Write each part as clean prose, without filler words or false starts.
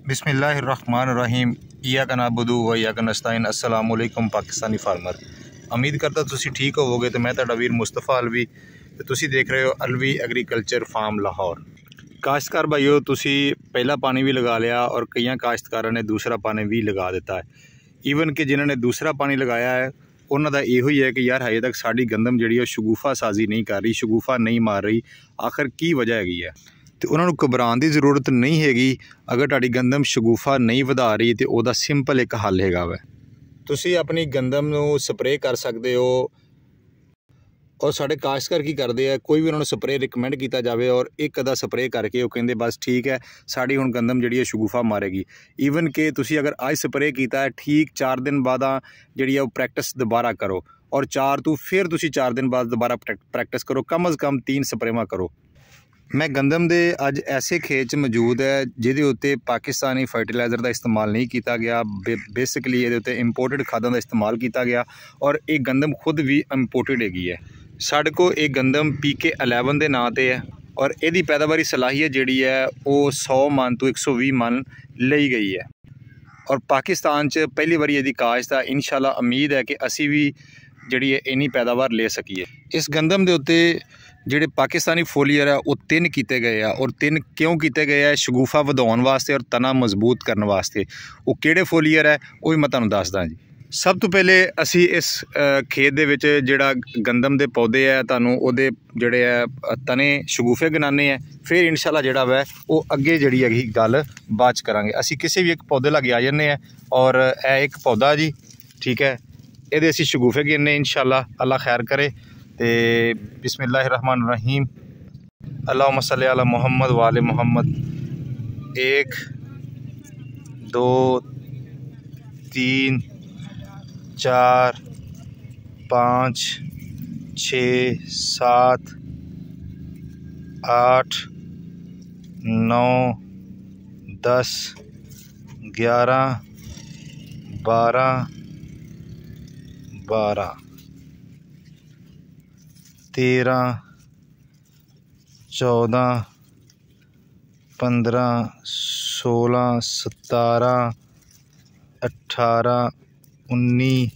बिस्मिल्लाहिर्रहमानिर्रहीम इय्याका नअबुदु व इय्याका नस्तईन। अस्सलाम वालेकुम पाकिस्तानी फार्मर। उम्मीद करता तुसी ठीक होवोगे। तो मैं तुहाडा वीर मुस्तफा अलवी ते तुसी देख रहे हो अलवी एग्रीकल्चर फार्म लाहौर। काश्तकार भाईओ, तुसी पहला पानी भी लगा लिया और कई काश्तकारों ने दूसरा पानी भी लगा दिता है। ईवन कि जिन्होंने दूसरा पानी लगाया है उन्हों का इहो ही है कि यार हजे तक साड़ी गंदम जी शगुफा साजी नहीं कर रही, शगुफा नहीं मार रही। आखिर की वजह हैगी है? तो उन्होंने घबराने की जरूरत नहीं हैगी। अगर तुहाडी गंदम शगुफा नहीं वधा रही तो वह सिंपल एक हल हैगा वै, तुसी अपनी गंदम नूं स्प्रे कर सकते हो। और साढ़े काश्तकार की करते हैं, कोई भी उन्होंने स्प्रे रिकमेंड किया जाए और एक अदा स्प्रे करके वो कहते बस ठीक है साड़ी हुण गंदम जी शगुफा मारेगी। ईवन कि तुसी अगर आज स्प्रे किया है, ठीक 4 दिन बाद जी प्रैक्टिस दोबारा करो और 4 तो फिर तुसी 4 दिन बाद दोबारा प्रैक्टिस करो। कम अज़ कम 3 स्प्रेवां करो। मैं गंदम दे अज ऐसे खेत च मौजूद है जिहदे उत्ते पाकिस्तानी फर्टिलाइज़र का इस्तेमाल नहीं किया गया। बेसिकली ये उत्ते इंपोर्टेड खादों का इस्तेमाल किया गया और ये गंदम खुद भी इंपोर्टेड हैगी है। साढ़े को एक गंदम PK11 के नाँ से है और यदी पैदावारी सलाहियत जी है वो 100 मन तो 120 मन ली गई है। और पाकिस्तान च पहली बारी यदि काश्त है, इंशाल्लाह उम्मीद है कि असी भी जी इन्नी पैदावार ले सकीए। इस गंदम के उत्ते ਜਿਹੜੇ पाकिस्तानी फोलीयर है वो 3 किए गए हैं। और 3 क्यों किए गए हैं? शगुफा ਵਧਾਉਣ वास्ते और तना मजबूत करने वास्ते। वो किहड़े फोलीयर है वो भी मैं तुहानूं दसदा जी। सब तो पहले असी इस खेत दे विच जिहड़ा गंदम दे पौधे है तुहानूं ओहदे जिहड़े है तने शगुफे गिनाने हैं। फिर इंशाल्लाह जिहड़ा वै वो अगे जिहड़ी हैगी गल बाद च करांगे। असी किसी भी एक पौधे लगे आ जन्ने हैं और यह एक पौधा जी ठीक है, ये असी शगुफे गिनने इंशाल्लाह अल्लाह खैर करे। तो बिस्मिल्लाहिर्रहमानिर्रहीम अल्लाहुम्मा सल्ली अला मुहम्मद व आले मुहम्मद। 1 2 3 4 5 6 7 8 9 10 11 12 13 14 15 16 17 18 19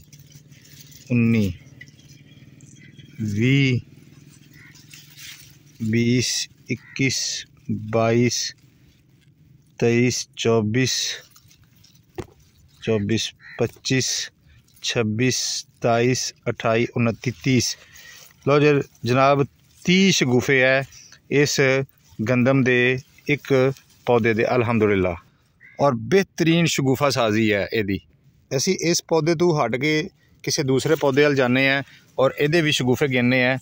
20 21 22 23 24 25 26 27 28 29 30। लो जी जनाब 30 शगुफे है इस गंदम दे एक पौधे दे अल्हम्दुलिल्लाह। और बेहतरीन शगुफा साजी है यदी। असी इस पौधे तो हट के किसी दूसरे पौधे वाल जाने हैं और ये भी शगुफे गिनने हैं।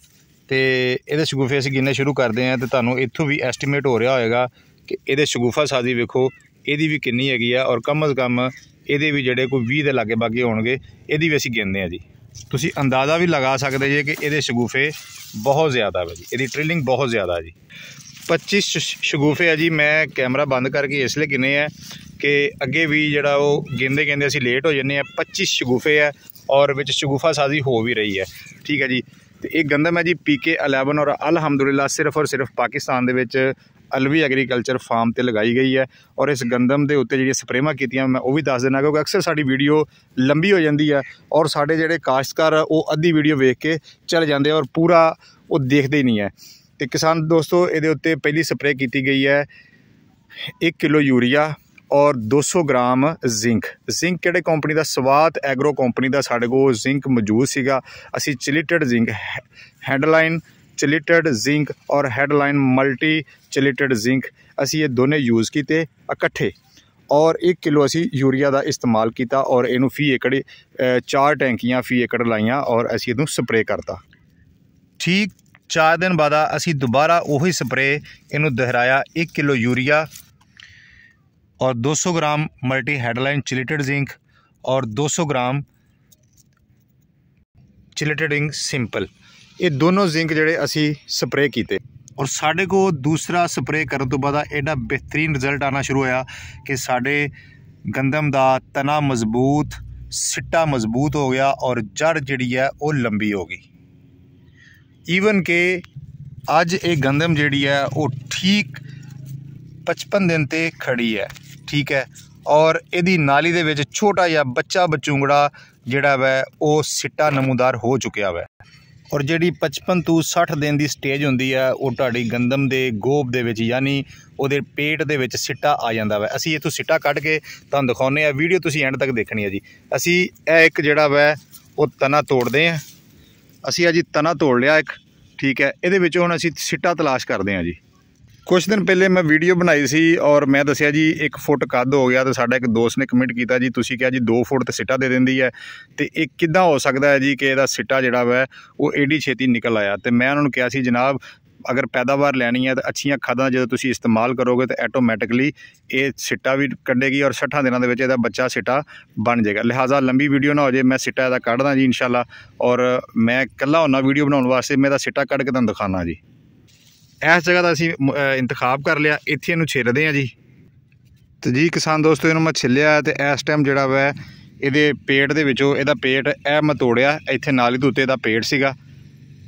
तो ये शगुफे असी गिनने शुरू करते हैं तो तुहानूं इत्थों भी एस्टीमेट हो रहा होएगा कि ये शगुफा साजी वेखो ये भी कितनी हैगी है। और कम अज़ कम ये भी जोड़े कोई 20 के लागे बागे होणगे, ये भी असी गिनते हैं जी। तुसी अंदाज़ा भी लगा सकते जी कि ये शगुफे बहुत ज़्यादा है जी, ये ट्रिलिंग बहुत ज़्यादा जी। 25 शगुफे है जी। मैं कैमरा बंद करके इसलिए गिने हैं कि अगे भी जरा वो गिनते गिनते असी लेट हो जाने। 25 शगुफे है और विच शगुफा साजी हो भी रही है ठीक है जी। तो एक गंदम है जी PK11 और अल्हम्दुलिल्लाह सिर्फ और सिर्फ पाकिस्तान दे विच अलवी एग्रीकल्चर फार्म ते लगाई गई है। और इस गंदम के उत्ते जी स्प्रेवां कीतियां मैं वो भी दस देना, क्योंकि अक्सर साड़ी वीडियो लंबी हो जाती है और साढ़े जिहड़े काश्तकार वो अद्धी वीडियो वेख के चले जाते हैं और पूरा वो देखते ही नहीं है। तो किसान दोस्तों ये उत्ते पहली स्प्रे की गई है 1 किलो यूरिया और 200 ग्राम जिंक। जिंक किहड़े कंपनी का? स्वात एग्रो कंपनी का साढ़े को जिंक मौजूद सीगा। असी चिलिटेड जिंक हेडलाइन चिलिटेड जिंक और हेडलाइन मल्टी चिलिटेड जिंक असी ये दोनों यूज़ किए इकट्ठे और 1 किलो असी यूरिया का इस्तेमाल किया और इनू फी एकड़ 4 टैंकियां फी एकड़ लाइया और असी इनू स्प्रे करता। ठीक 4 दिन बाद असी दोबारा वही स्प्रे इनू दोहराया 1 किलो यूरिया और 200 ग्राम मल्टी हेडलाइन चिलिटेड जिंक और 200 ग्राम चिलिटेड जिंक सिंपल। ये दोनों जिंक जोड़े असी स्प्रे किए और साढ़े को दूसरा स्प्रे करने तो बाद एडा बेहतरीन रिजल्ट आना शुरू होया कि साढ़े गंदम का तना मजबूत, सिट्टा मजबूत हो गया और जड़ जी है वो लंबी हो गई। ईवन के अज ये गंदम जी है वो ठीक 55 दिन ते खड़ी है। ठीक है। और इहदी नाली दे विच छोटा जिहा बच्चा बचूंगड़ा जिहड़ा वै वो सिट्टा नमूदार हो चुकिया वै। और जिहड़ी 55 ਤੋਂ 60 दिन की स्टेज हुंदी है वो तुहाडी गंदम दे गोब दे विच यानी उहदे पेट दे विच सिट्टा आ जांदा वै। असीं इत्थों सिट्टा कढ के तुहानूं दिखाउने आ, वीडियो तुसीं एंड तक देखनी है जी। असीं एक जिहड़ा वै वो तना तोड़दे हैं। असीं जी तना तोड़ लिया एक, ठीक है। इहदे विच हुण असीं सिट्टा तलाश करदे हैं जी। कुछ दिन पहले मैं वीडियो बनाई सी और मैं दसिया जी 1 फुट कद हो गया, तो साडा एक दोस्त ने कमेंट किया जी तुसीं कहा जी 2 फुट तो सिट्टा दे देंदी है, तो ये किद्दां हो सकता है जी कि इहदा सिट्टा जिहड़ा वै वो एडी छेती निकल आया। तो मैं उन्होंने कहा सी जनाब अगर पैदावार लैनी है तो अच्छियां खादां जो तुसीं इस्तेमाल करोगे तो ऐटोमैटिकली ये सिट्टा भी कड्डेगी और 60 दिनों के इहदा बच्चा सिट्टा बन जाएगा। लिहाजा लंबी वीडियो ना हो जाए, मैं सिट्टा इहदा कढ़दा जी इंशाअल्लाह, और मैं कल्ला होना वीडियो बनाने वास्ते, मैं इहदा सिट्टा कढ़ के तुहानूं दिखाना जी। इस जगह का असीं इंतखाब कर लिया, इत्थे इहनूं छिलदे हैं जी। तो जी किसान दोस्तों इहनूं मैं छिलिया तो इस टाइम जिहड़ा वै इहदे पेट दे विचों इहदा पेट मैं तोड़िया, इत्थे नाली दे उत्ते इहदा पेट सीगा।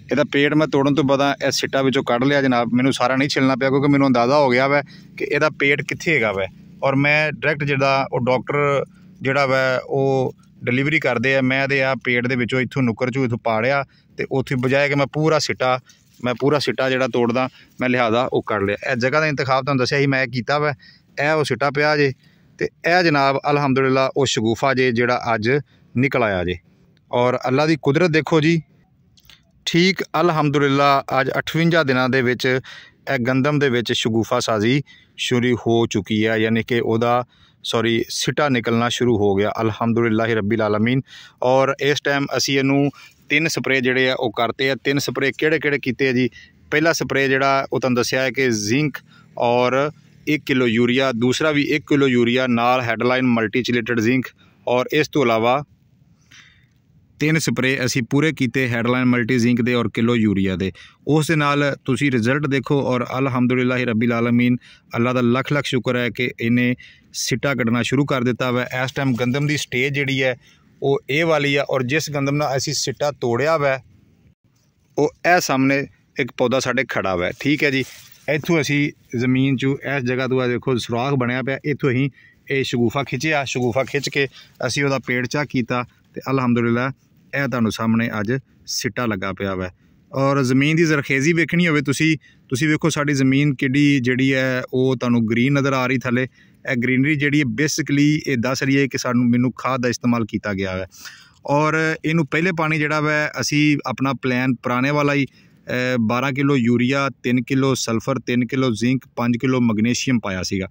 इहदा पेट मैं तोड़न तो बाद इस सिट्टा विचों कढ़ लिया जनाब। मैनूं सारा नहीं छिलना पिया क्योंकि मैनूं अंदाज़ा हो गया वै कि इहदा पेट कित्थे हैगा वै। और मैं डायरैक्ट जिहड़ा वो डॉक्टर जिहड़ा वै वो डिलीवरी करदे आ, मैं इहदे पेट दे विचों इत्थों नुक्कर चों इत्थों पाड़िया ते उत्थे बजाए कि मैं पूरा सिट्टा जिहड़ा तोड़दा, मैं लिहाजा वो कर लिया। इस जगह का इंतखाब तुहानूं दस्सिया ही मैं कीता वै। वो सिट्टा पिया जे ते जनाब अलहमदुलिल्लाह वो शगुफा जे जिहड़ा अज निकल आया जे। और अल्लाह दी कुदरत देखो जी, ठीक अलहमदुलिल्लाह अज 58 दिनां दे विच गंदम दे विच शगुफा साजी शुरू हो चुकी है, यानी कि ओदा सिट्टा निकलना शुरू हो गया अलहमदुलिल्लाह रब्बिल आलमीन। और इस टाइम असीं इहनूं 3 स्प्रे जिहड़े आ वो करते हैं। 3 स्प्रे किहड़े कीते जी। पहला स्प्रे जिहड़ा वो तुहानूं दस्सिया है कि जिंक और 1 किलो यूरिया, दूसरा भी 1 किलो यूरिया नाल हैडलाइन मल्टी चिलेटेड जिंक, और इस तो इलावा 3 स्प्रे असी पूरे कीते हैडलाइन मल्टी जिंक दे और किलो यूरिया दे। उस दे नाल तुसी रिजल्ट देखो और अलहमदुलिल्लाह रब्बिल आलमीन, अल्लाह दा लख लख शुक्र है कि इन्हें सिट्टा कढ़ना शुरू कर दिता वै। इस टाइम गंदम की स्टेज जिहड़ी है वो ये वाली है, और जिस गंदम नाल असी सिट्टा तोड़िया वै वो सामने एक पौधा साढ़े खड़ा वै, ठीक है जी। इत्थों असी जमीन चू इस जगह तो देखो सुराख बनया पिया, इत्थों असीं ये शगुफा खिंचिया, शगुफा खिंच के असी उहदा पेट चेक किया तो अलहमदुलिल्लाह यह तुहानूं सामने अज सिट्टा लगा पिया वै। और जमीन की जरखेज़ी वेखनी होवे तुसी वेखो साडी जमीन किड्डी जिहड़ी है वो तुहानूं ग्रीन नज़र आ रही थले। ग्रीनरी जिहड़ी बेसिकली ये दस रही है कि मैनूं खाद का इस्तेमाल किया गया है। और इनू पहले पानी जिहड़ा वै असी अपना प्लान पुराने वाला ही 12 kilo urea, 3 kilo sulphur, 3 kilo zinc, 5 kilo magnesium पाया सीगा।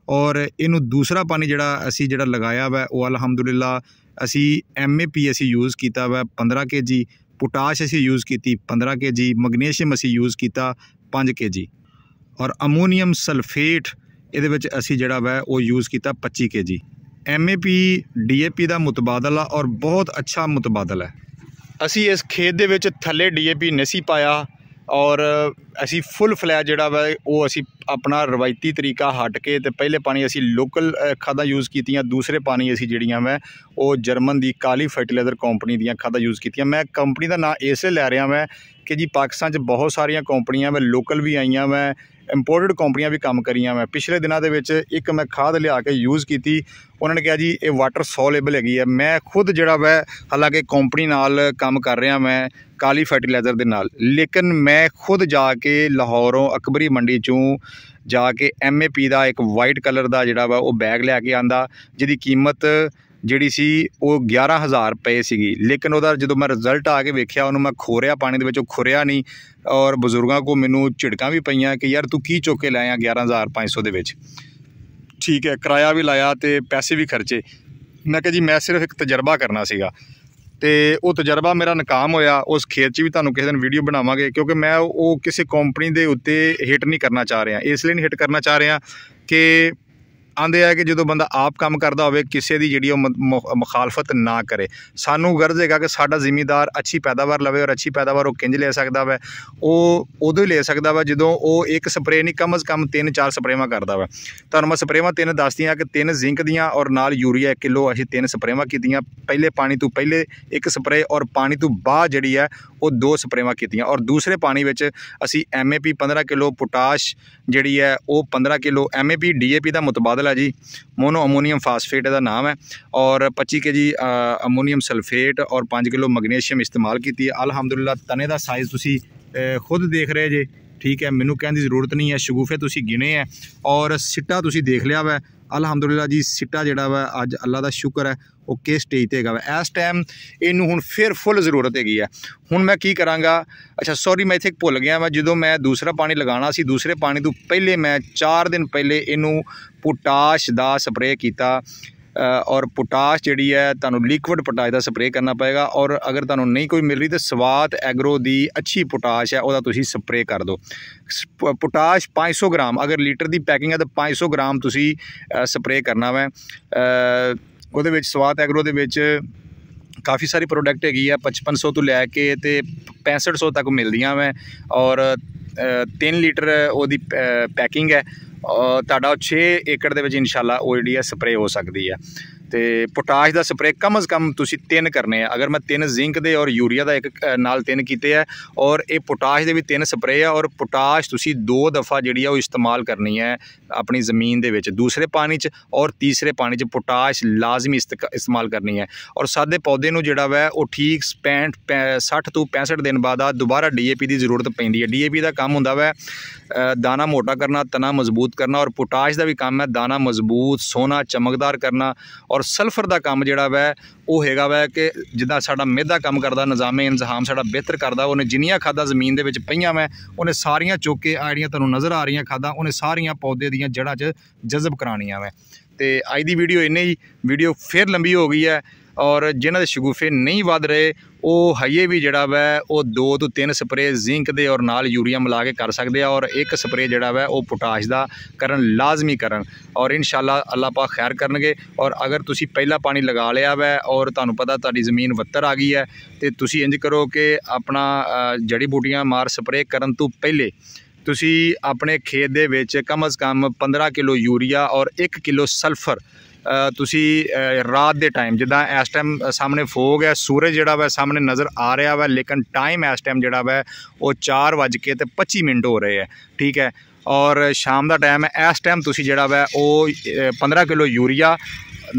और इनू दूसरा पानी जिहड़ा असी जिहड़ा लगाया वै वो अलहमदुलिल्लाह असी MAP असी यूज़ किया वै 15 kg, पोटाश असी यूज़ की 15 kg, मैग्नीशियम असी यूज़ किया 5 kg, और अमोनीयम सल्फेट इहदे विच असी जिहड़ा वै वो यूज़ किया 25 kg। MAP DAP का मुतबादला और बहुत अच्छा मुतबादला है। असी इस खेत दे विच थले DAP नहीं पाया और असी फुल फ्लैश जिहड़ा वै वो असी अपना रवायती तरीका हट के ते पहले पानी असी लोकल खादा यूज़ कीतियां, दूसरे पानी असी जिहड़ियां वै वो जर्मन दी काली फर्टिलाइजर कंपनी दियां खादा यूज़ कीतियां। मैं कंपनी का नाम इसलिए लै रहा मैं कि जी पाकिस्तान च बहुत सारियां कंपनियां वै, लोकल भी आईयां वै, इंपोर्टेड कंपनियां भी काम करियां मैं। पिछले दिनों के विच एक मैं खाद लिया के यूज़ की, उन्होंने कहा जी ये वाटर सॉलेबल हैगी है। मैं खुद जिहड़ा वै हालांकि कंपनी नाल काम कर रहा मैं काली फर्टिलाइजर दे नाल, लेकिन मैं खुद जाके लाहौरों अकबरी मंडी चों जाके MAP का एक वाइट कलर का जिहड़ा वा वो बैग लैके आंदा, जिहदी कीमत जिहड़ी सी वो 11,000 रुपए सीगी। लेकिन उहदा जदों मैं रिजल्ट आके वेख्या उन्होंने मैं खोरिया पानी दे विचों खुरिया नहीं, और बजुर्गों को मैनू झिड़कां भी पईयां कि यार तू की चुक के लाया 11,500 दे विच, ठीक है, किराया भी लाया तो पैसे भी खर्चे। मैं कहा जी मैं सिर्फ एक तजर्बा करना सीगा, तो वो तजर्बा मेरा नाकाम होया। उस खेत च भी तुहानूं किसी दिन वीडियो बनावांगे, क्योंकि मैं वो किसी कंपनी के उत्ते हिट नहीं करना चाह रहा। इसलिए नहीं हिट करना चाह रहा कि आंदे है कि जो बंदा आप काम करता हो किसी की जी मुखालफत ना करे। सानू गर्ज है कि साडा जिमीदार अच्छी पैदावार लवे, और अच्छी पैदावार वो किंज ले सकता वै, वो उदों ही ले सकता वै जो वो एक स्प्रे नहीं कम अज़ कम 3-4 स्प्रेवां करता वै। तुहानूं मैं स्प्रेवां 3 दसदियां कि 3 जिंक दियां और नाल यूरिया 1 किलो असीं 3 स्प्रेवां कीतियां। पहले पानी तो पहले 1 स्प्रे और पानी तो बाद जिहड़ी है वो 2 स्प्रेवां कीतियां, और दूसरे पानी विच असीं MAP 15 किलो, पोटाश जिहड़ी है वो 15 किलो, MAP DAP का मुतबादला है जी, मोनो अमोनीयम फास्फेट का नाम है, और 25 kg अमोनीयम सल्फेट और 5 किलो मैग्नीशियम इस्तेमाल की है। अलहमदुलिल्लाह तने का साइज़ तुसी खुद देख रहे जे, ठीक है, मैनू कहने की जरूरत नहीं है। शगुफे तुसी गिने है और सिट्टा तुसी देख लिया वै। अलहमदुलिल्लाह जी सिट्टा जिहड़ा वा अज अल्लाह का शुक्र है वो किस स्टेज ते हैगा वा। इस टाइम इनू हुण फिर फुल जरूरत हैगी है। हुण मैं की करांगा, अच्छा सॉरी मैं इत्थे भुल गया वा, जो मैं दूसरा पानी लगाना सी, दूसरे पानी तो पहले मैं 4 दिन पहले इनू पोटाश का स्प्रे किया। और पोटाश जी है तुहानू लिक्विड पोटाश का स्प्रे करना पएगा, और अगर तुहानू नहीं कोई मिल रही तो स्वात एग्रो की अच्छी पोटाश है वह तुसी स्प्रे कर दो। पोटाश 500 ग्राम, अगर लीटर की पैकिंग है तो 500 ग्राम तुसी स्प्रे करना वै। ਉਹਦੇ ਵਿੱਚ स्वात एग्रो ਦੇ ਵਿੱਚ काफ़ी सारी प्रोडक्ट हैगी है, 5500 तो लैके तो 6500 तक मिलदियां वै, और 3 लीटर ਉਹਦੀ पैकिंग है। ਤੁਹਾਡਾ 6 ਏਕੜ ਦੇ ਵਿੱਚ इंशाल्लाह ਉਹ ਜਿਹੜੀ ਹੈ स्प्रे हो सकती है। तो पोटाश का स्प्रे कम अज़ कम तुसी 3 करने हैं। अगर मैं 3 जिंक दे और यूरिया का एक नाल 3 कीते है, और ये पोटाश के भी 3 स्प्रे है, और पोटाश तुसी 2 दफ़ा जी है इस्तेमाल करनी है अपनी ज़मीन के विच, दूसरे पानी च और तीसरे पानी च पोटाश लाजमी इस्तेमाल करनी है। और सादे पौधे नूं जिहड़ा वै वो ठीक 60 तो 65 दिन बाद दोबारा DAP की जरूरत पैंदी है। DAP का काम हुंदा वै दाना मोटा करना, तना मजबूत करना, और पोटाश का भी काम है दाना मजबूत सोहना चमकदार करना। और सल्फर का काम जिहड़ा वै वो हैगा वै कि जिद्दां साडा मेदा काम करदा, निज़ामे इंतजाम साडा बेहतर करदा, उन्हें जिन्नियां खादां ज़मीन दे विच पईयां वै उन्हें सारियां चुक के आड़ियां तुहानूं नज़र आ रही खादां उन्हें सारियां पौधे दीयां जड़ां च जज़ब करानियां वै। तो अज दी वीडियो इन्नी ही, वीडियो फिर लंबी हो गई है, और जिन्हां दे शगुफे नहीं वध रहे वो हजे भी जिहड़ा वै वो 2 तो 3 स्प्रे जिंक दे और नाल यूरिया मिला के कर सकते हैं, और एक स्प्रे जिहड़ा वै वो पोटाश का करन लाजमी करन, और इंशाल्लाह अल्लाह पाक खैर करनगे। और अगर तुसी पहला पानी लगा लिया वै और तुहानूं पता तुहाडी ज़मीन वत्तर आ गई है तो तुसी इंज करो कि अपना जड़ी बूटियां मार स्प्रे करन तो पहले तुसी अपने खेत दे विच कम अज़ कम 15 किलो यूरिया और 1 किलो सल्फर तुसी रात के टाइम, जिदा इस टाइम सामने फोग है, सूरज जिहड़ा वै सामने नज़र आ रहा वै, लेकिन टाइम इस टाइम जिहड़ा वै वो 4:25 हो रहे हैं, ठीक है। और शाम का टाइम है, इस टाइम तुसी जिहड़ा वै वो 15 किलो यूरिया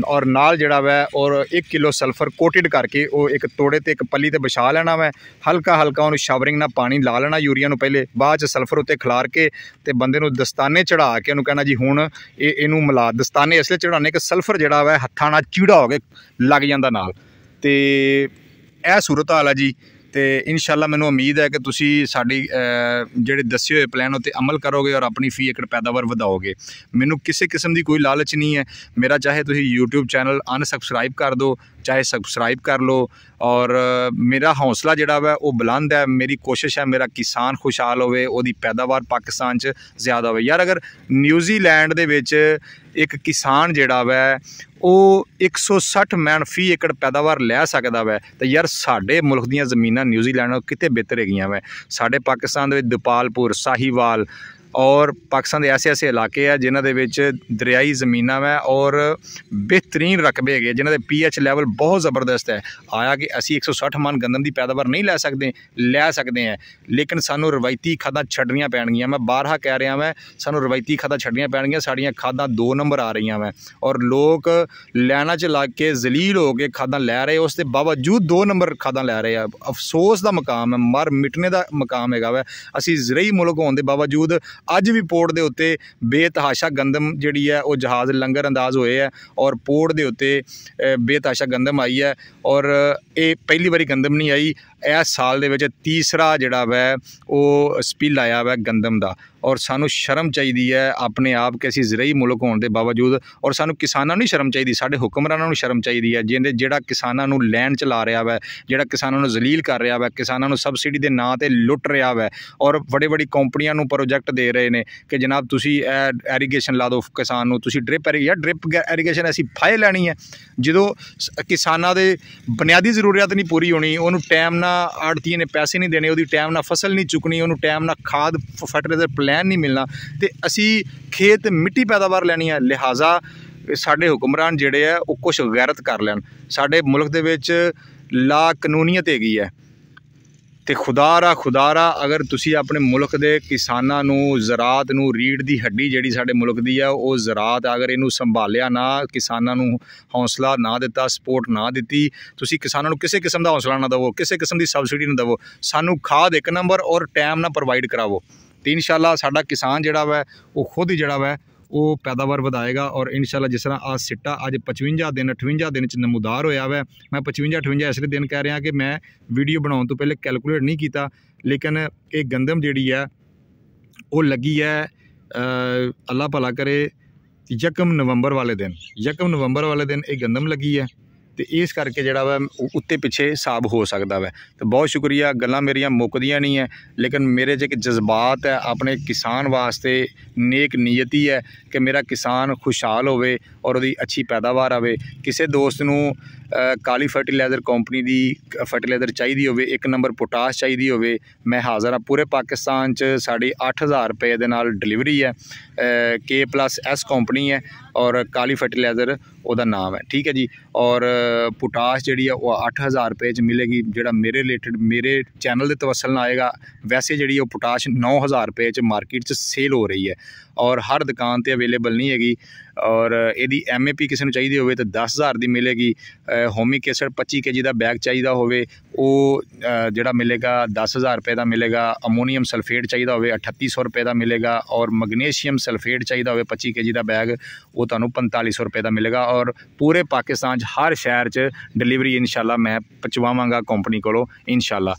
और नाल जिहड़ा वै और 1 किलो सल्फर कोटेड करके वो एक तोड़े ते एक पल्ली ते बिछा लेना वै। हल्का हल्का उन्हें शावरिंग ना पानी ला लेना यूरिया नूं पहले, बाद च सल्फर उत्ते खिलार के ते बंदे नूं दस्ताने चढ़ा के उन्होंने कहना जी हुण इनू मिला। दस्ताने इसलिए चढ़ाने कि सल्फर जिहड़ा वै हत्थां नाल चीड़ा हो के लग जांदा नाल। ते यह सूरत हाल है जी। तो इंशाल्लाह मैनू उम्मीद है कि तुसी साडी जिहड़े दस्से हुए प्लान उत्ते अमल करोगे और अपनी फी एकड़ पैदावार वधाओगे। मैनू किसी किस्म की कोई लालच नहीं है। मेरा चाहे तुसी यूट्यूब चैनल अनसबसक्राइब कर दो, चाहे सबसक्राइब कर लो, और मेरा हौसला जिहड़ा वै वो बुलंद है। मेरी कोशिश है मेरा किसान खुशहाल होवे, ओदी पैदावार पाकिस्तान च ज़्यादा होवे। यार अगर न्यूजीलैंड दे विच एक किसान जिहड़ा वै वो 160 मैन फी एकड़ पैदावार लै सकदा वै, तो यार साडे मुल्क दीयां ज़मीनां न्यूजीलैंड नालों किते बेहतर हैगियां वै। साडे पाकिस्तान दे विच दपालपुर, साहीवाल और पाकिस्तान के ऐसे ऐसे इलाके है जिन्हां दे विच दरियाई ज़मीनां वै और बेहतरीन रकबे है, जिन्हां दे pH लैवल बहुत ज़बरदस्त है। आया कि असी 160 मन गंदम की पैदावार नहीं लै सकते हैं, लेकिन सानू रवायती खादां छड्डनियां पैणगियां। मैं बारहा कह रहा मैं, सानू रवायती खादां छड्डनियां पैणगियां। साड़ियां खादां 2 नंबर आ रही वै, और लोग लैना च लग के जलील हो के खादां लै रहे, उसके बावजूद 2 नंबर खादां लै रहे हैं। अफसोस का मकाम है, मर मिटने का मकाम है वै। असी ज़रई मुल्क होने के बावजूद अज भी पोर्ट के उत्ते बेतहाशा गंदम जिहड़ी है वो जहाज़ लंगर अंदाज होए है, और पोर्ट के उत्ते बेतहाशा गंदम आई है। और ये पहली बारी गंदम नहीं आई, इस साल दे विच तीसरा जिहड़ा वै वो स्पिल आया वै गंदम का। और सानू शर्म चाहिदी है अपने आप कि असी ज़रई मुल्क होने के बावजूद, और सानू किसानां नूं शर्म चाहिदी, साडे हुक्मरानां नूं शर्म चाहिदी है जिहड़ा किसानां नूं लैंड चला रहा वै, जिहड़ा किसानां नूं जलील कर रहा वै, किसानां नूं सबसिडी के नाँ ते लुट रहा वै, और बड़ी बड़ी कंपनियां नूं प्रोजैक्ट दे रहे हैं कि जनाब तुसी एरीगेशन ला दो किसान नूं, तुसी ड्रिप एरीगेशन ऐसी फायदे लैनी है। जो किसानां दे बुनियादी जरूरियात नहीं पूरी होनी, उन्होंने टाइम ना आड़तीए ने पैसे नहीं देने, वो टाइम ना फसल नहीं चुकनी, उन्होंने टाइम ना खाद फर्टिलाइजर प्लान नहीं मिलना, तो असी खेत मिट्टी पैदावार लैनी है। लिहाजा साडे हुक्मरान जिहड़े है वो कुछ गैरत कर लैन। साडे मुल्क दे विच ला कानूनीयत हैगी है, ਤੇ ਖੁਦਾਰਾ ਅਗਰ ਤੁਸੀਂ ਆਪਣੇ ਮੁਲਕ ਦੇ ਕਿਸਾਨਾਂ ਨੂੰ, ਜ਼ਰਾਤ ਨੂੰ, ਰੀੜ ਦੀ ਹੱਡੀ ਜਿਹੜੀ ਸਾਡੇ ਮੁਲਕ ਦੀ ਆ ਉਹ ਜ਼ਰਾਤ, ਅਗਰ ਇਹਨੂੰ ਸੰਭਾਲਿਆ ਨਾ, ਕਿਸਾਨਾਂ ਨੂੰ ਹੌਸਲਾ ਨਾ ਦਿੱਤਾ, ਸਪੋਰਟ ਨਾ ਦਿੱਤੀ, ਤੁਸੀਂ ਕਿਸਾਨਾਂ ਨੂੰ ਕਿਸੇ ਕਿਸਮ ਦਾ ਹੌਸਲਾ ਨਾ ਦੇਵੋ, ਕਿਸੇ ਕਿਸਮ ਦੀ ਸਬਸਿਡੀ ਨਾ ਦੇਵੋ, ਸਾਨੂੰ ਖਾਦ 1 ਨੰਬਰ ਔਰ ਟਾਈਮ ਨਾਲ ਪ੍ਰੋਵਾਈਡ ਕਰਾਵੋ, ਤੇ ਇਨਸ਼ਾਅੱਲਾ ਸਾਡਾ ਕਿਸਾਨ ਜਿਹੜਾ ਵਾ ਉਹ ਖੁਦ ਹੀ ਜਿਹੜਾ ਵਾ ਉਹ ਪੈਦਾਵਾਰ ਵਧਾਏਗਾ। ਔਰ ਇਨਸ਼ਾਅੱਲਾ ਜਿਸ ਤਰ੍ਹਾਂ ਆ ਸਿੱਟਾ ਅੱਜ 55 ਦਿਨ 58 ਦਿਨ 'ਚ ਨਮੂਦਾਰ ਹੋਇਆ ਵਾ। ਮੈਂ 55 ਇਸ ਲਈ ਦਿਨ ਕਹਿ ਰਿਹਾ ਕਿ ਮੈਂ ਵੀਡੀਓ ਬਣਾਉਣ ਤੋਂ ਪਹਿਲੇ ਕੈਲਕੂਲੇਟ ਨਹੀਂ ਕੀਤਾ, ਲੇਕਿਨ ਇਹ ਗੰਦਮ ਜਿਹੜੀ ਹੈ ਉਹ ਲੱਗੀ ਹੈ ਅੱਲਾ ਭਲਾ ਕਰੇ 1 ਨਵੰਬਰ ਵਾਲੇ ਦਿਨ, 1 ਨਵੰਬਰ ਵਾਲੇ ਦਿਨ ਇਹ ਗੰਦਮ ਲੱਗੀ ਹੈ, ਤੇ ਇਸ ਕਰਕੇ ਜਿਹੜਾ ਵਾ ਉੱਤੇ ਪਿੱਛੇ ਹਿਸਾਬ ਹੋ ਸਕਦਾ ਵਾ। ਤੇ ਬਹੁਤ ਸ਼ੁਕਰੀਆ, ਗੱਲਾਂ ਮੇਰੀਆਂ ਮੁੱਕਦੀਆਂ ਨਹੀਂ ਹੈ, ਲੇਕਿਨ ਮੇਰੇ 'ਚ ਇੱਕ ਜਜ਼ਬਾਤ ਹੈ ਆਪਣੇ ਕਿਸਾਨ ਵਾਸਤੇ, ਨੇਕ ਨੀਅਤੀ ਹੈ ਕਿ ਮੇਰਾ ਕਿਸਾਨ ਖੁਸ਼ਹਾਲ ਹੋਵੇ ਔਰ ਉਹਦੀ ਅੱਛੀ ਪੈਦਾਵਾਰ ਆਵੇ। ਕਿਸੇ ਦੋਸਤ ਨੂੰ ਕਾਲੀ ਫਰਟੀਲਾਈਜ਼ਰ ਕੰਪਨੀ ਦੀ ਫਰਟੀਲਾਈਜ਼ਰ ਚਾਹੀਦੀ ਹੋਵੇ, 1 ਨੰਬਰ ਪੋਟਾਸ਼ ਚਾਹੀਦੀ ਹੋਵੇ, ਮੈਂ ਹਾਜ਼ਰ ਹਾਂ। ਪੂਰੇ ਪਾਕਿਸਤਾਨ 'ਚ ਸਾਡੀ 8000 ਰੁਪਏ ਦੇ ਨਾਲ ਡਿਲੀਵਰੀ ਹੈ। K+S ਕੰਪਨੀ ਹੈ ਔਰ ਕਾਲੀ ਫਰਟੀਲਾਈਜ਼ਰ ਉਹਦਾ ਨਾਮ ਹੈ, ਠੀਕ ਹੈ ਜੀ। ਔਰ ਪੋਟਾਸ਼ ਜਿਹੜੀ ਆ ਉਹ 8000 ਰੁਪਏ 'ਚ ਮਿਲੇਗੀ, ਜਿਹੜਾ ਮੇਰੇ ਰਿਲੇਟਡ ਮੇਰੇ ਚੈਨਲ ਦੇ ਤਵੱਸਲ ਨਾਲ ਆਏਗਾ। ਵੈਸੇ ਜਿਹੜੀ ਉਹ ਪੋਟਾਸ਼ 9000 ਰੁਪਏ 'ਚ ਮਾਰਕੀਟ 'ਚ ਸੇਲ ਹੋ ਰਹੀ ਹੈ ਔਰ ਹਰ ਦੁਕਾਨ 'ਤੇ ਅਵੇਲੇਬਲ ਨਹੀਂ ਹੈਗੀ। ਔਰ ਇਹਦੀ MAP ਕਿਸੇ ਨੂੰ ਚਾਹੀਦੀ ਹੋਵੇ ਤਾਂ 10000 ਦੀ ਮਿਲੇਗੀ। ਹੋਮਿਕ ਐਸਿਡ 25 kg ਦਾ ਬੈਗ ਚਾਹੀਦਾ ਹੋਵੇ ਉਹ ਜਿਹੜਾ ਮਿਲੇਗਾ 10000 ਰੁਪਏ ਦਾ ਮਿਲੇਗਾ। ਅਮੋਨੀਅਮ ਸਲਫੇਟ ਚਾਹੀਦਾ ਹੋਵੇ 3800 ਰੁਪਏ ਦਾ ਮਿਲੇਗਾ। ਔਰ ਮੈਗਨੀਸ਼ੀਅਮ ਸਲਫੇਟ ਚਾਹੀਦਾ ਹੋਵੇ 25 kg ਦਾ ਬੈਗ, ਉਹ ਤੁਹਾਨੂੰ 4500 ਰੁਪਏ ਦਾ ਮਿਲੇਗਾ। ਔਰ ਪੂਰੇ ਪਾਕਿਸਤਾਨ 'ਚ ਹਰ ਸ਼ਹਿਰ 'ਚ ਡਿਲੀਵਰੀ ਇਨਸ਼ਾਅੱਲਾ ਮੈਂ ਪਹੁੰਚਵਾਵਾਂਗਾ ਕੰਪਨੀ ਕੋਲੋਂ ਇਨਸ਼ਾਅੱਲਾ।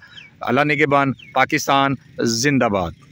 ਅੱਲਾ ਨਿਗਹਿਬਾਨ, ਪਾਕਿस्तान जिंदाबाद।